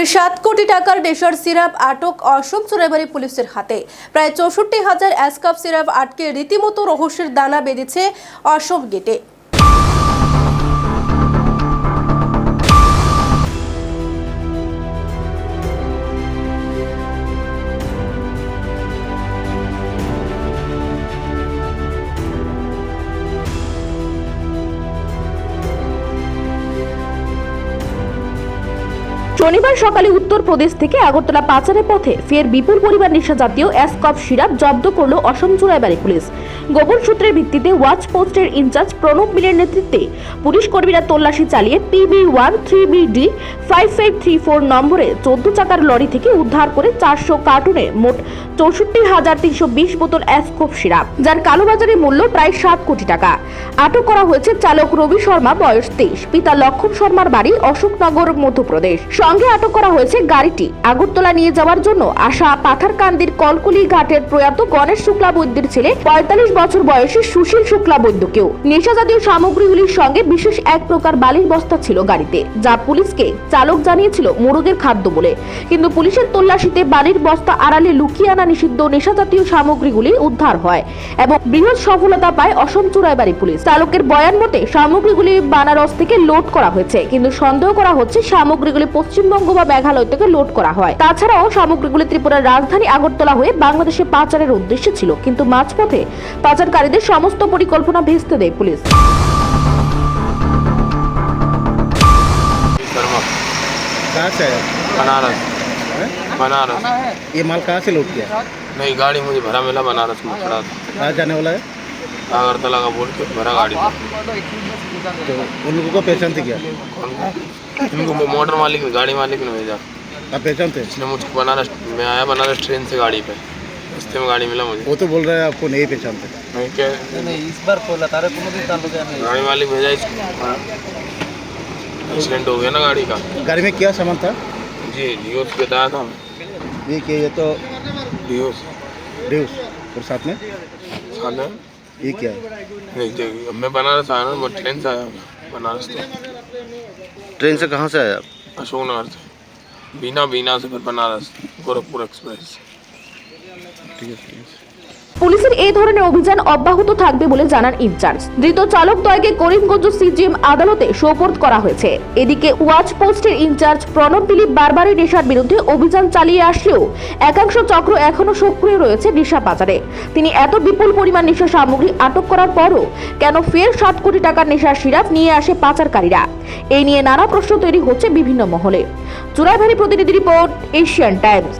ফের 7 কোটি টাকার নেশার সিরাপ আটক অসম চোরাইবাড়ি পুলিশের হাতে। প্রায় ৬৪,০০০ অ্যাসকাপ সিরাপ আটকে রীতিমতো রহস্যের দানা বেঁধেছে অসম গেটে। শনিবার সকালে উত্তরপ্রদেশ থেকে আগরতলা পাচারের পথে ফের বিপুল পরিমাণ নেশা জাতীয় অ্যাসকপ সিরাপ জব্দ করল অসম চোরাইবাড়ি পুলিশ। গোপন সূত্রের ভিত্তিতে ওয়াচ পোস্টের ইনচার্জ প্রণব মিলের নেতৃত্বে পুলিশ কর্মীরা তল্লাশি চালিয়ে PB13BD 5534 নম্বরে 14 চাকার লরি থেকে উদ্ধার করে 400 কার্টুনে মোট ৬৪,৩২০ বোতল অ্যাসকপ সিরাপ, যার কালোবাজারে মূল্য প্রায় 7 কোটি টাকা। আটক করা হয়েছে চালক রবি শর্মা, বয়স 23, পিতা লক্ষণ শর্মার বাড়ি অশোকনগর, মধ্যপ্রদেশ। সঙ্গে আটক করা হয়েছে গাড়িটি আগরতলা নিয়ে যাওয়ার জন্য আসা পাথারকান্দির কলকলি ঘাটের প্রয়াত গণেশ শুক্লা বৈদ্যের ছেলে ৪৫ বছর বয়সী সুশীল শুক্লা বৈদ্যকেও। নেশা জাতীয় সামগ্রীগুলির সঙ্গে বিশেষ এক প্রকার বালির বস্তা ছিল গাড়িতে, যা পুলিশকে চালক জানিয়েছিল মোরগের খাদ্য বলে। কিন্তু পুলিশের তল্লাশিতে বালির বস্তা আড়ালে লুকিয়ে আনা নিষিদ্ধ নেশা জাতীয় সামগ্রীগুলি উদ্ধার হয় এবং বৃহৎ সফলতা পায় অসম চোরাইবাড়ি পুলিশ। চালকের বয়ান মতে সামগ্রীগুলি বানারস থেকে লোড করা হয়েছে, কিন্তু সন্দেহ করা হচ্ছে সামগ্রীগুলি পশ্চিমবঙ্গ বা মেঘালয় থেকে লোড করা হয়। তাছাড়াও সামগ্রীগুলি ত্রিপুরার রাজধানী আগরতলা হয়ে বাংলাদেশে পাচারের উদ্দেশ্যে ছিল, কিন্তু মাঝপথে পাচারকারীদের সমস্ত পরিকল্পনা ভেস্তে দেয় পুলিশ। कहाँ से आया? बनारस। बनारस। ये माल कहाँ से लूट किया? नहीं, गाड़ी मुझे भरा मिला, बनारस में खड़ा था। कहाँ जाने वाला है? अगरतला का बोल के भरा गाड़ी था। तो उन लोगों को पहचानते क्या? इनको मोटर मालिक ने, गाड़ी मालिक ने भेजा। आप पहचानते? इसने मुझको बनारस, मैं आया बनारस ट्रेन से गाड़ी पे, रास्ते में गाड़ी मिला मुझे। वो तो बोल रहा है आपको नहीं पहचानते। मैं क्या नहीं इस बार खोला तारे को भी ताल्लुक है नहीं। गाड़ी मालिक भेजा इसको। एक्सीडेंट हो गया ना गाड़ी का। गाड़ी में क्या सामान था? जी डियोस बताया था। ये कि ये तो डियोस ड्यूस और साथ में साथ में ये क्या है? नहीं देखिए, मैं बनारस आया ना, मैं ट्रेन से आया बनारस। तो ट्रेन से कहाँ से आया आप? अशोकनगर से, बीना से फिर बनारस गोरखपुर एक्सप्रेस। ठीक है। পুলিশের এই ধরনের অভিযান অব্যাহত থাকবে বলে জানান ইনচার্জ। ধৃত চালক দ্বয়কে করিমগঞ্জ CGM আদালতে সোপর্দ করা হয়েছে। এদিকে ওয়াচ পোস্টের ইনচার্জ প্রণব মিলি বারবারই নেশার বিরুদ্ধে অভিযান চালিয়ে আসলেও একাংশ চক্র এখনো সক্রিয় রয়েছে নেশা পাচারে। তিনি এত বিপুল পরিমাণ নেশা সামগ্রী আটক করার পরও কেন ফের 7 কোটি টাকার নেশার সিরাপ নিয়ে আসে পাচারকারীরা? এই নিয়ে নানা প্রশ্ন তৈরি হচ্ছে বিভিন্ন মহলে। চোরাইবাড়ি প্রতিনিধি রিপোর্ট, এশিয়ান টাইমস।